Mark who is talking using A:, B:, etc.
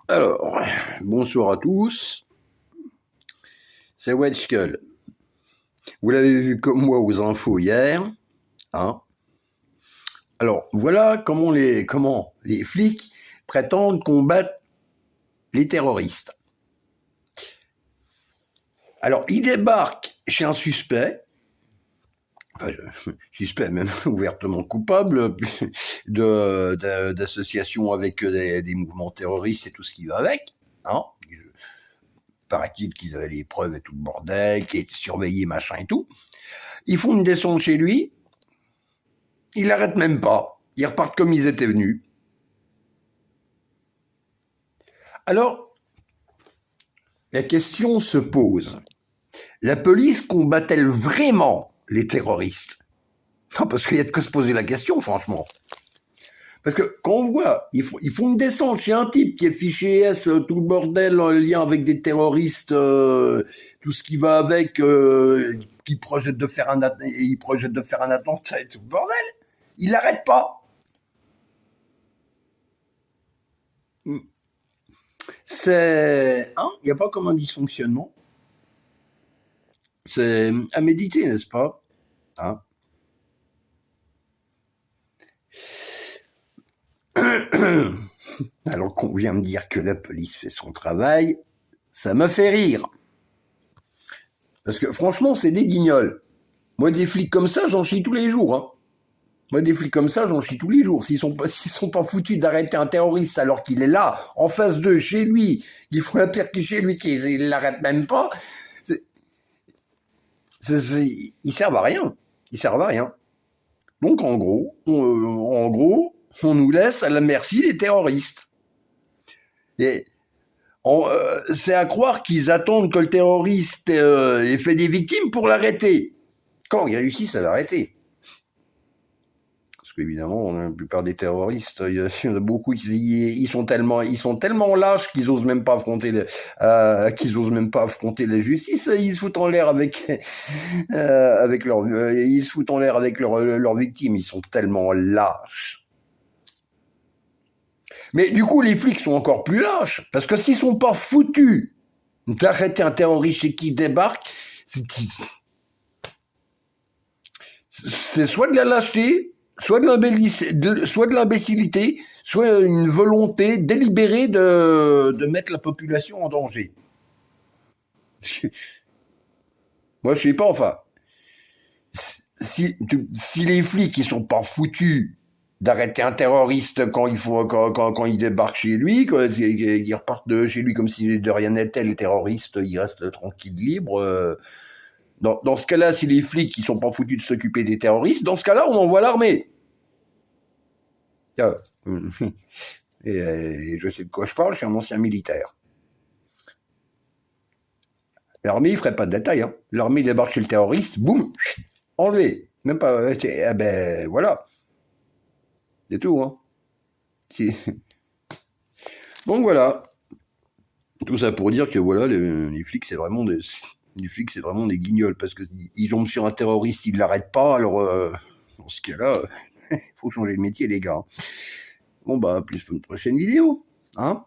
A: Alors, bonsoir à tous, c'est Wedge Skull. Vous l'avez vu comme moi aux infos hier, hein. Alors, voilà comment les flics prétendent combattre les terroristes. Alors, ils débarquent chez un suspect, suspect même ouvertement coupable, d'association avec des mouvements terroristes et tout ce qui va avec, hein. Paraît-il qu'ils avaient les preuves et tout le bordel, qu'ils étaient surveillés, machin et tout. Ils font une descente chez lui, ils l'arrêtent même pas, ils repartent comme ils étaient venus. Alors, la question se pose, la police combat-elle vraiment les terroristes? Non, parce qu'il y a de quoi se poser la question, franchement. Parce que quand on voit, ils font une descente chez un type qui est fiché S, tout le bordel en lien avec des terroristes, tout ce qui va avec, qui projette de faire un attentat et tout le bordel. Ils l'arrêtent pas. C'est, hein, il n'y a pas comme un dysfonctionnement. C'est à méditer, n'est-ce pas, hein? Alors qu'on vient me dire que la police fait son travail, ça me fait rire. Parce que franchement, c'est des guignols. Moi, des flics comme ça, j'en chie tous les jours, hein. Moi, des flics comme ça, j'en chie tous les jours. S'ils sont pas foutus d'arrêter un terroriste alors qu'il est là, en face d'eux, chez lui, ils font la perquis chez lui, qu'ils l'arrêtent même pas, ils servent à rien. Ils servent à rien. Donc, en gros, on nous laisse à la merci des terroristes. Et c'est à croire qu'ils attendent que le terroriste ait fait des victimes pour l'arrêter. Quand ils réussissent à l'arrêter. Parce qu'évidemment, la plupart des terroristes, il y en a beaucoup, ils sont tellement lâches qu'ils osent même pas affronter la justice. Ils se foutent en l'air avec ils se foutent en l'air avec leurs victimes. Ils sont tellement lâches. Mais du coup, les flics sont encore plus lâches, parce que s'ils sont pas foutus d'arrêter un terroriste chez qui débarque, c'est soit de la lâcheté, soit de l'imbécilité, soit une volonté délibérée de mettre la population en danger. Moi, je sais pas, enfin, si les flics, ils sont pas foutus d'arrêter un terroriste quand il débarque chez lui, quand il repart de chez lui comme si de rien n'était, le terroriste, il reste tranquille, libre. Dans ce cas-là, si les flics ils sont pas foutus de s'occuper des terroristes, dans ce cas-là, on envoie l'armée. Et je sais de quoi je parle, je suis un ancien militaire. L'armée, il ferait pas de détails. Hein. L'armée débarque chez le terroriste, boum, enlevé. Même pas. Eh ben voilà. C'est tout, hein. Donc voilà. Tout ça pour dire que voilà, les flics, c'est vraiment des guignols parce que ils tombent sur un terroriste, ils l'arrêtent pas. Alors dans ce cas-là, il faut changer de métier, les gars. Bon bah, plus pour une prochaine vidéo, hein.